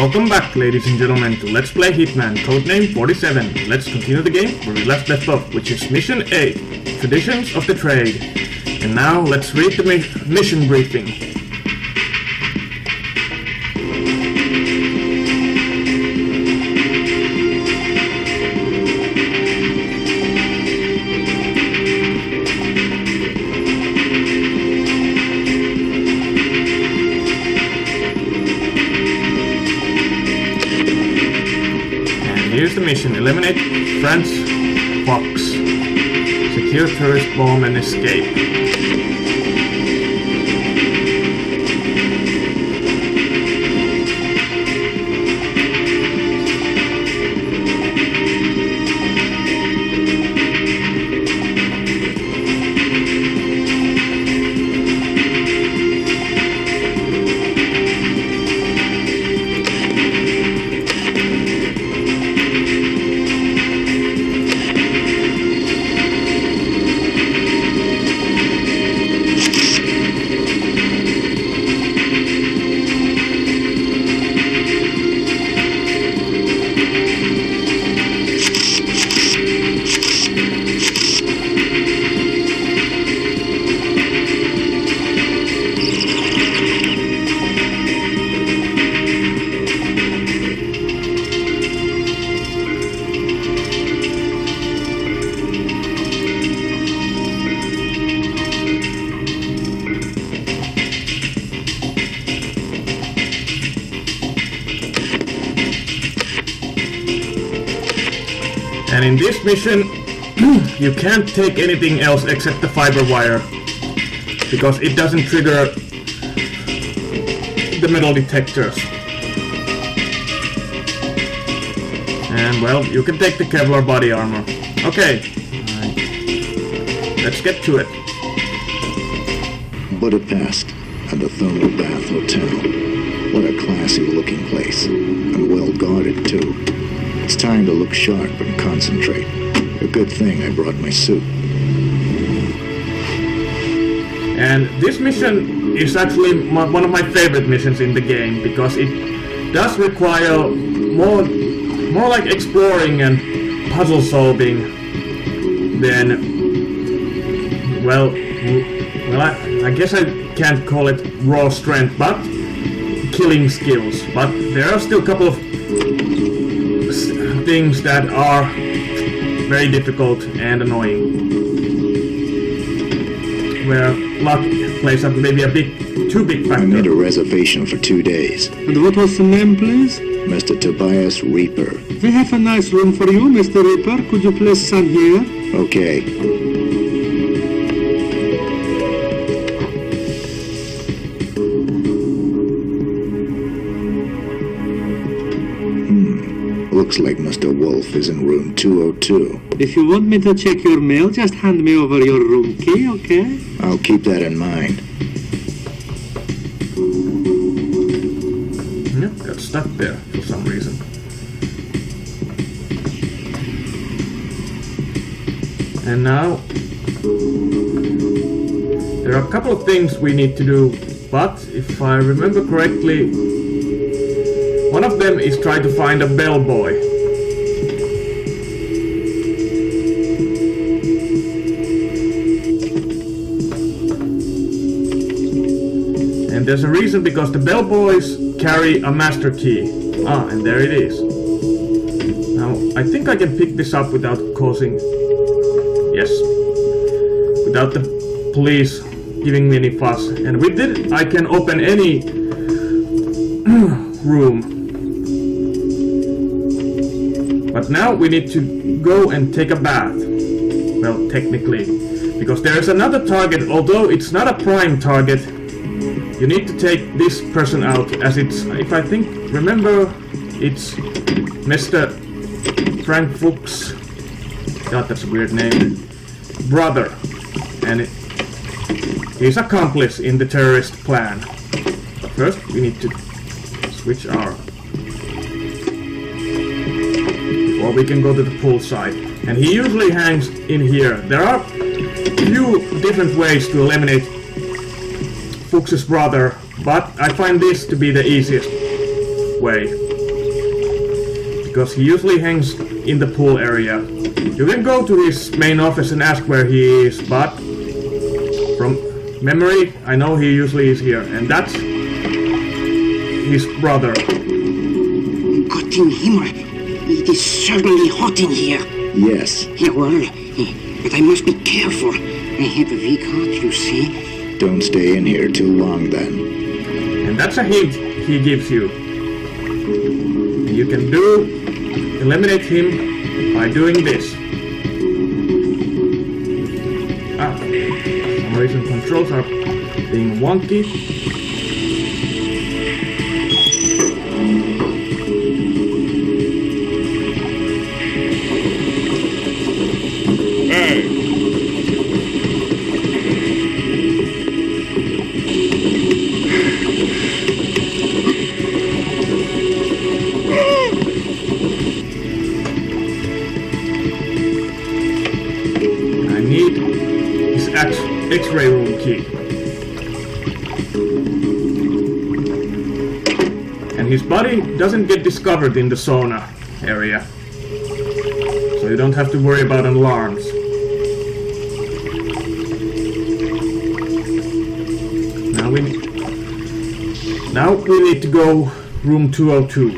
Welcome back, ladies and gentlemen, to Let's Play Hitman Codename 47. Let's continue the game where we left off, which is Mission A, Traditions of the Trade. And now, let's read the mission briefing. Here's the mission. Eliminate Franz Fox. Secure tourist bomb and escape. And in this mission, you can't take anything else except the fiber wire, because it doesn't trigger the metal detectors. And well, you can take the Kevlar body armor. Okay, let's get to it. Budapest and the Thermal Bath Hotel. What a classy looking place, and well guarded too. It's time to look sharp and concentrate. A good thing I brought my suit. And this mission is actually one of my favorite missions in the game, because it does require more like exploring and puzzle solving than, well, I guess I can't call it raw strength, but killing skills. But there are still a couple of things that are very difficult and annoying, where luck plays up maybe a too big factor. I made a reservation for 2 days. And what was the name, please? Mr. Tobias Reaper. We have a nice room for you, Mr. Reaper. Could you please stand here? Okay. Looks like Mr. Wolf is in room 202. If you want me to check your mail, just hand me over your room key, okay? I'll keep that in mind. Yep, got stuck there for some reason. And now, there are a couple of things we need to do, but if I remember correctly, one of them is try to find a bellboy. And there's a reason, because the bellboys carry a master key. Ah, and there it is. Now, I think I can pick this up without causing... Yes. Without the police giving me any fuss. And with it, I can open any room. But now we need to go and take a bath. Well, technically. Because there is another target, although it's not a prime target. You need to take this person out, as it's, if I remember, it's Mr. Frank Fuchs. God, that's a weird name. Brother. And he's accomplice in the terrorist plan. But first, we need to switch our... Or we can go to the poolside. And he usually hangs in here. There are a few different ways to eliminate Fuchs's brother, but I find this to be the easiest way. because he usually hangs in the pool area. You can go to his main office and ask where he is, but from memory, I know he usually is here, and that's his brother. Gott im Himmel, it is certainly hot in here. Yes. Yeah, well, but I must be careful. I have a weak heart, you see. Don't stay in here too long then. And that's a hint he gives you. And you can eliminate him by doing this. For some reason controls are being wonky. X-ray room key. And his body doesn't get discovered in the sauna area, so you don't have to worry about alarms. Now we need to go room 202.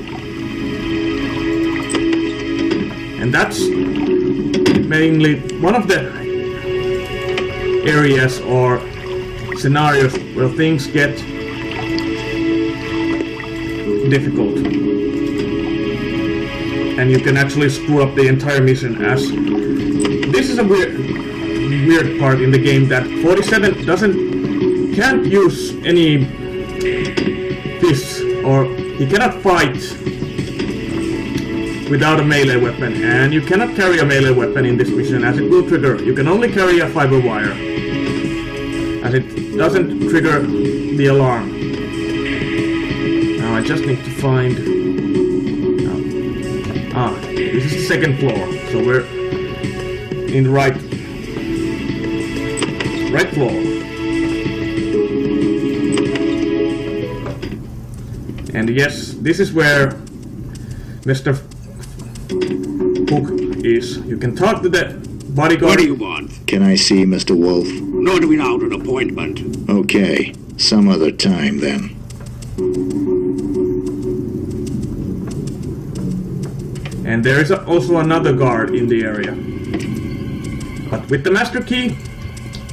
And that's mainly one of the areas or scenarios where things get difficult and you can actually screw up the entire mission, as this is a weird part in the game that 47 can't use any fists, or he cannot fight without a melee weapon, and you cannot carry a melee weapon in this mission as it will trigger. You can only carry a fiber wire, as it doesn't trigger the alarm. Now I just need to find... this is the second floor, so we're in the right floor. And yes, this is where Mr. Hook is. You can talk to the bodyguard. What do you want? Can I see Mr. Wolf? Not without an appointment. Okay, some other time then. And there is also another guard in the area. But with the master key,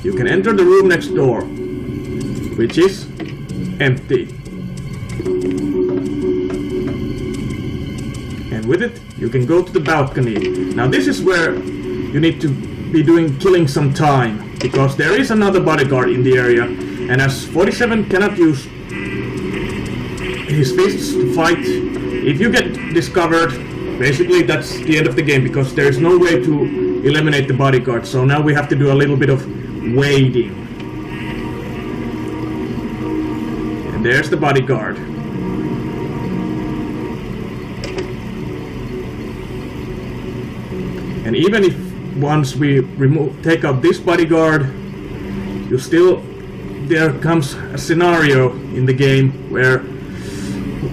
you can enter the room next door, which is empty. And with it, you can go to the balcony. Now this is where you need to be killing some time, because there is another bodyguard in the area, and as 47 cannot use his fists to fight, if you get discovered, basically that's the end of the game, because there is no way to eliminate the bodyguard. So now we have to do a little bit of waiting. And there's the bodyguard. And even if once we take out this bodyguard, there comes a scenario in the game where,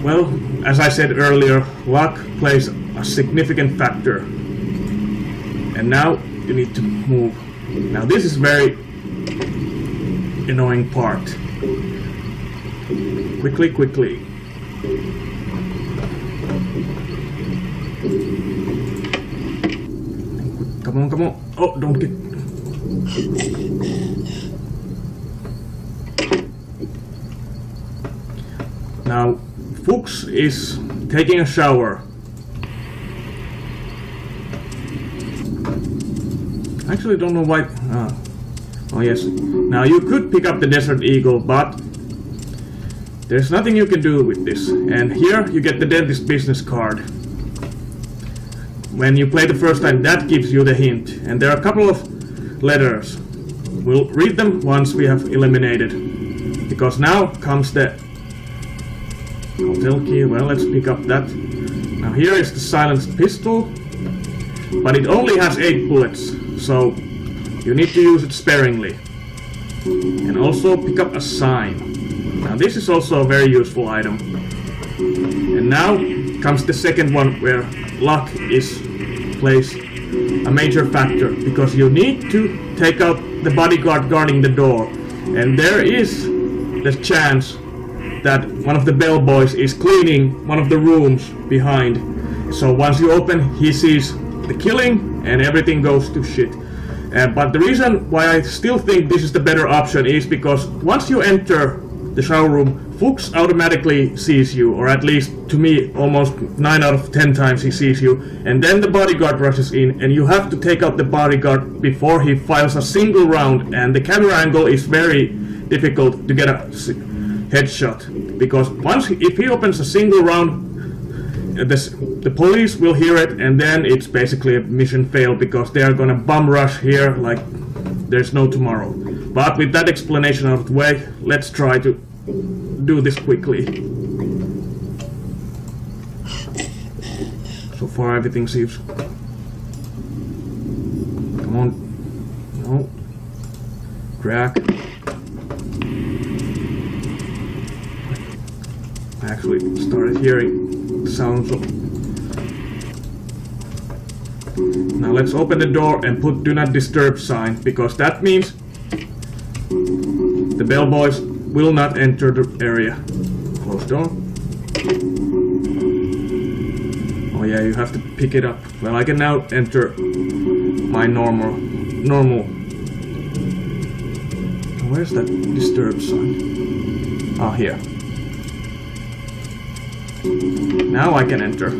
well, as I said earlier, luck plays a significant factor. And now you need to move. Now this is very annoying part. Quickly. Come on. Oh, don't get... Now, Fuchs is taking a shower. I actually don't know why... Oh yes. Now you could pick up the Desert Eagle, but there's nothing you can do with this. And here you get the dentist business card. When you play the first time, that gives you the hint. And there are a couple of letters. We'll read them once we have eliminated. Because now comes the hotel key. Well, let's pick up that. Now here is the silenced pistol. But it only has 8 bullets. So you need to use it sparingly. And also pick up a sign. Now this is also a very useful item. And now comes the second one where luck plays a major factor, because you need to take out the bodyguard guarding the door, and there is the chance that one of the bellboys is cleaning one of the rooms behind. So once you open, he sees the killing and everything goes to shit. But the reason why I still think this is the better option is because once you enter the shower room, Fuchs automatically sees you, or at least to me almost 9 out of 10 times he sees you, and then the bodyguard rushes in and you have to take out the bodyguard before he fires a single round, and the camera angle is very difficult to get a headshot, because if he opens a single round, the police will hear it, and then it's basically a mission fail, because they are gonna bum rush here like there's no tomorrow. But with that explanation out of the way, let's try to do this quickly. So far everything seems... Come on. No. Crack. I actually started hearing sounds of... Now let's open the door and put do not disturb sign, because that means the bellboys will not enter the area. Close door. Oh yeah, you have to pick it up. Well, I can now enter my normal. Where's that disturb sign? Ah, here. Now I can enter.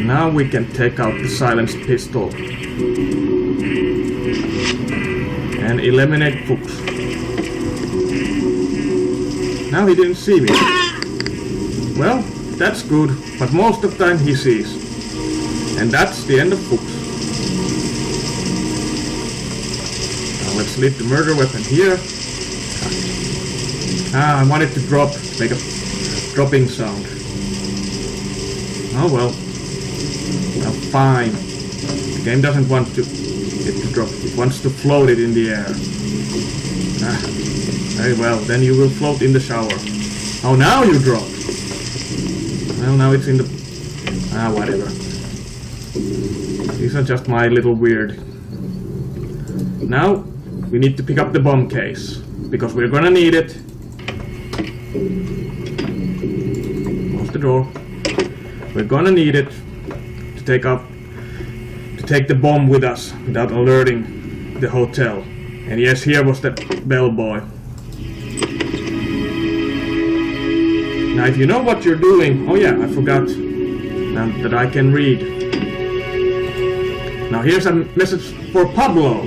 Now we can take out the silenced pistol and eliminate Fuchs. Now he didn't see me. Well, that's good, but most of the time he sees. And that's the end of Fuchs. Now let's leave the murder weapon here. I wanted to make a dropping sound. Oh well. Well, fine. The game doesn't want it to drop. It wants to float it in the air. Very well, then you will float in the shower. Oh, now you drop. Well, now it's in the... whatever. These are just my little weird. Now, we need to pick up the bomb case, because we're gonna need it. Close the door. We're gonna need it to take the bomb with us without alerting the hotel. And yes, here was the bellboy. Now, if you know what you're doing... Oh yeah, I forgot now that I can read. Now here's a message for Pablo.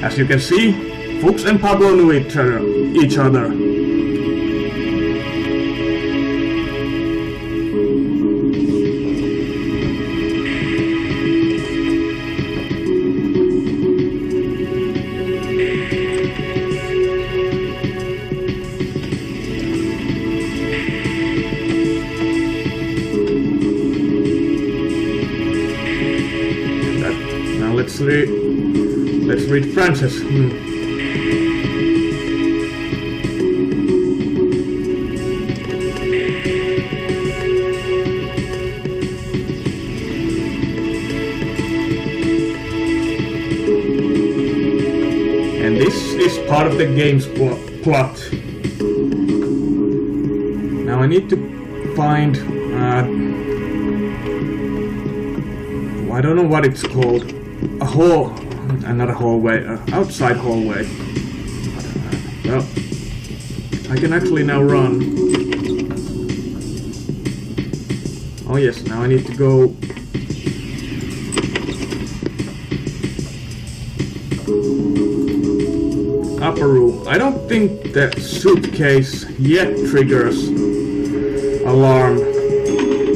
As you can see, Fuchs and Pablo knew each other. Let's read Francis. And this is part of the game's plot. Now I need to find... I don't know what it's called. A hall... not a hallway, outside hallway. Well, I can actually now run. Oh yes, now I need to go... upper room. I don't think that suitcase yet triggers alarm.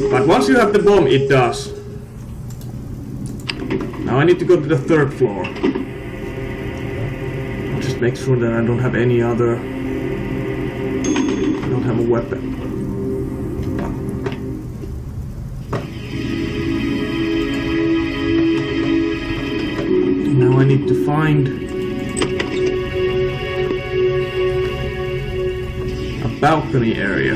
But once you have the bomb, it does. Now I need to go to the 3rd floor. I'll just make sure that I don't have any other... I don't have a weapon. Now I need to find... a balcony area.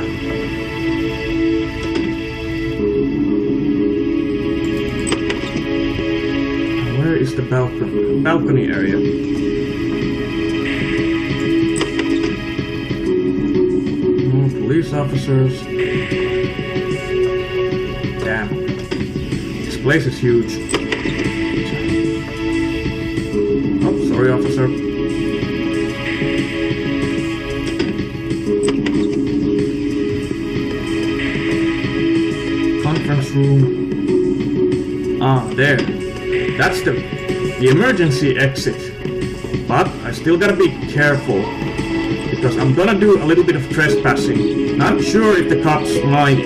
Where is the balcony area? Oh, police officers. Damn. This place is huge. Oh, sorry, officer. Conference room. Ah, there. That's the emergency exit. But I still gotta be careful, because I'm gonna do a little bit of trespassing. Not sure if the cops mind,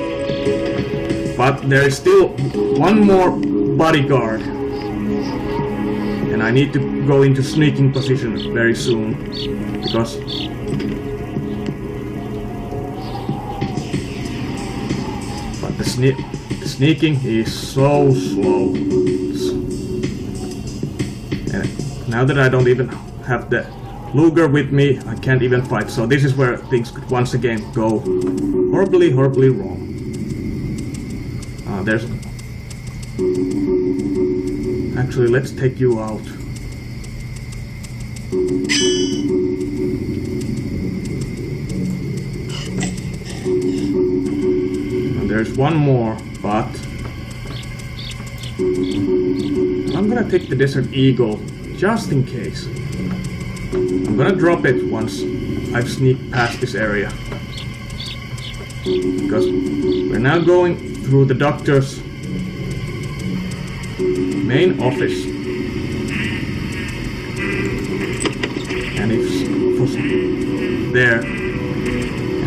but there is still one more bodyguard. And I need to go into sneaking position very soon, because the sneaking is so slow. And now that I don't even have the Luger with me, I can't even fight. So this is where things could once again go horribly, horribly wrong. There's... Actually, let's take you out. And there's one more, but... I'm gonna take the Desert Eagle, just in case. I'm gonna drop it once I've sneaked past this area. Because we're now going through the doctor's main office. And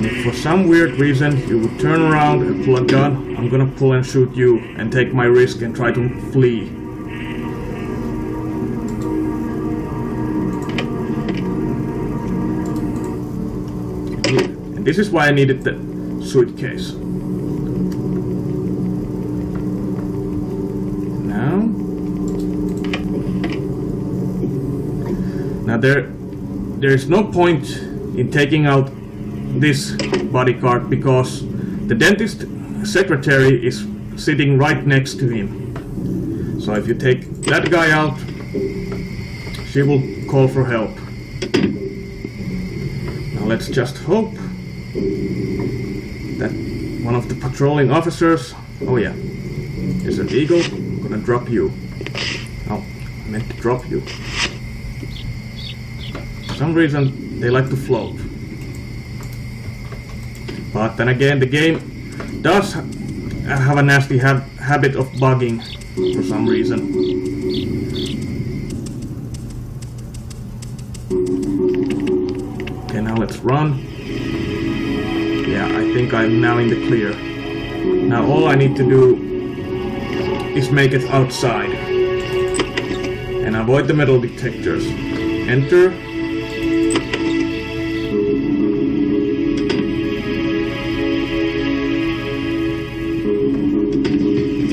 if for some weird reason you would turn around and pull a gun, I'm gonna pull and shoot you and take my risk and try to flee. And this is why I needed the suitcase. Now there is no point in taking out this bodyguard, because the dentist secretary is sitting right next to him. So if you take that guy out, she will call for help. Now let's just hope that one of the patrolling officers... Oh yeah, there's an eagle. I'm gonna drop you. Oh, I meant to drop you. For some reason they like to float. But then again, the game does have a nasty habit of bugging for some reason. Okay, now let's run. Yeah, I think I'm now in the clear. Now all I need to do is make it outside and avoid the metal detectors. Enter.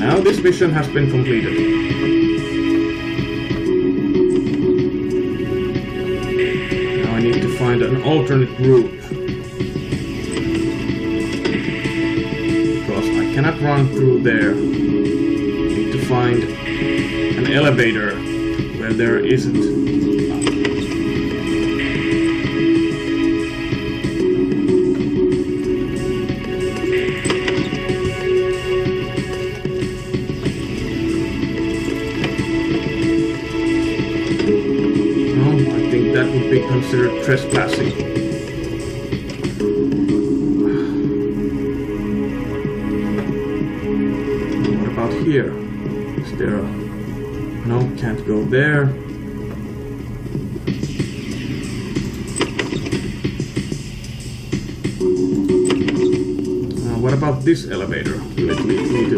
Now this mission has been completed. Now I need to find an alternate route, because I cannot run through there. I need to find an elevator where there isn't. That would be considered trespassing. What about here? Is there a... No, can't go there. What about this elevator? Will it lead me to...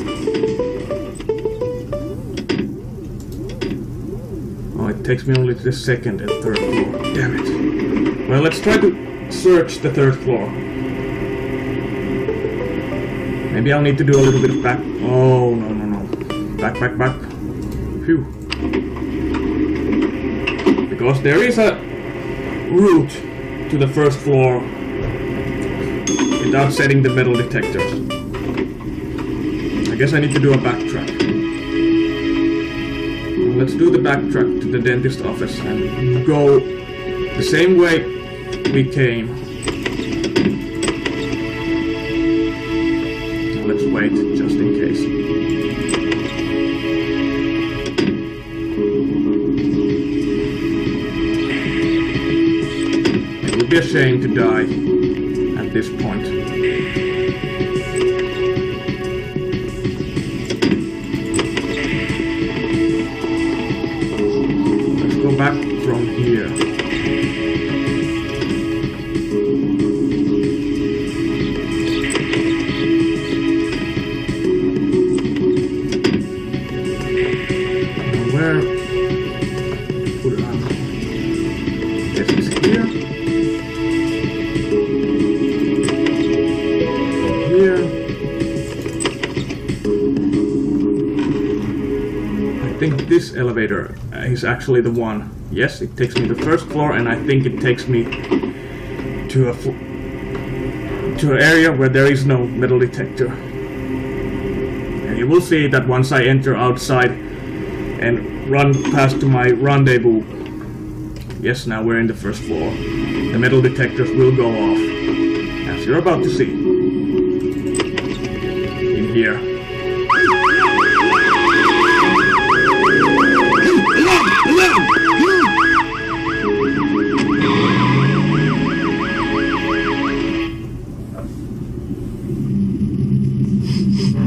It takes me only to the second and third floor. Damn it. Well, let's try to search the third floor. Maybe I'll need to do a little bit of back... Oh, no. Back. Phew. Because there is a route to the first floor. without setting the metal detectors. I guess I need to do a backtrack. Let's do the backtrack to the dentist office and go the same way we came. Let's wait just in case. It would be a shame to die at this point. Let's go back from here. Where put it on? Yes, it's here. Here. I think this elevator is actually the one. Yes, it takes me to the first floor, and I think it takes me to an area where there is no metal detector. And you will see that once I enter outside and run past to my rendezvous. Yes, now we're in the first floor. The metal detectors will go off, as you're about to see. In here.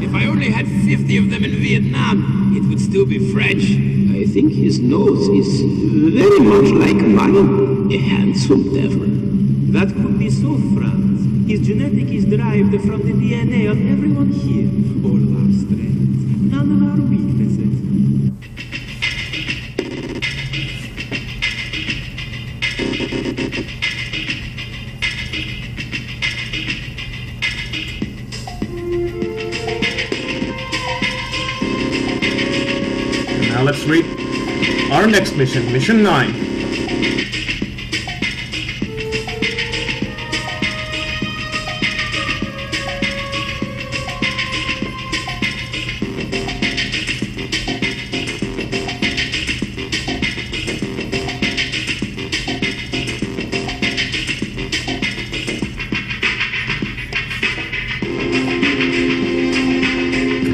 If I only had 50 of them in Vietnam, it would still be French. I think his nose is very much like mine. A handsome devil. That could be so, Franz. His genetic is derived from the DNA of everyone here. All our strengths, none of our weaknesses. Now let's read our next mission, Mission 9.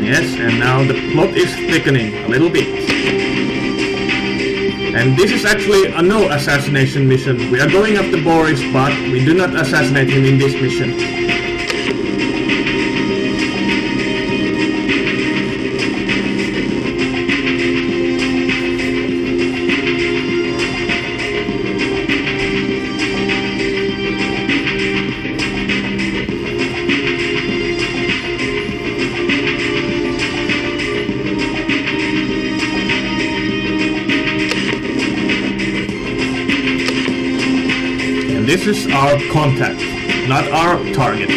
Yes, and now the plot is thickening a little bit. And this is actually a no assassination mission. We are going after Boris, but we do not assassinate him in this mission. This is our contact, not our target.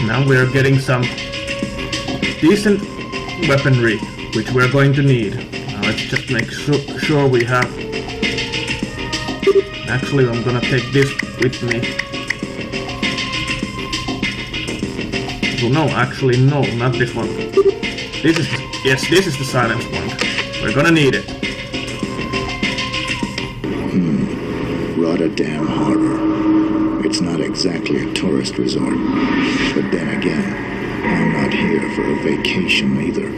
Now we are getting some decent weaponry, which we're going to need. Now let's just make sure we have... Actually, I'm gonna take this with me. Well, no, actually, no, not this one. This is... Yes, this is the silence one. We're gonna need it. Rotterdam Harbor. It's not exactly a tourist resort. But then again, I'm not here for a vacation either.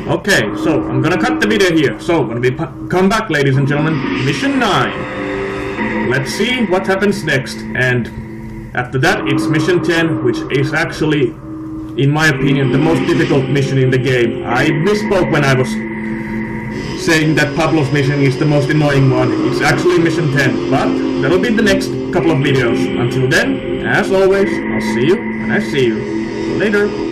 Okay, so I'm gonna cut the video here. So when we come back, ladies and gentlemen, mission 9. Let's see what happens next. And after that, it's mission 10, which is actually, in my opinion, the most difficult mission in the game. I misspoke when I was saying that Pablo's mission is the most annoying one. It's actually mission 10, but that'll be the next couple of videos. Until then, as always, I'll see you when I see you. Later.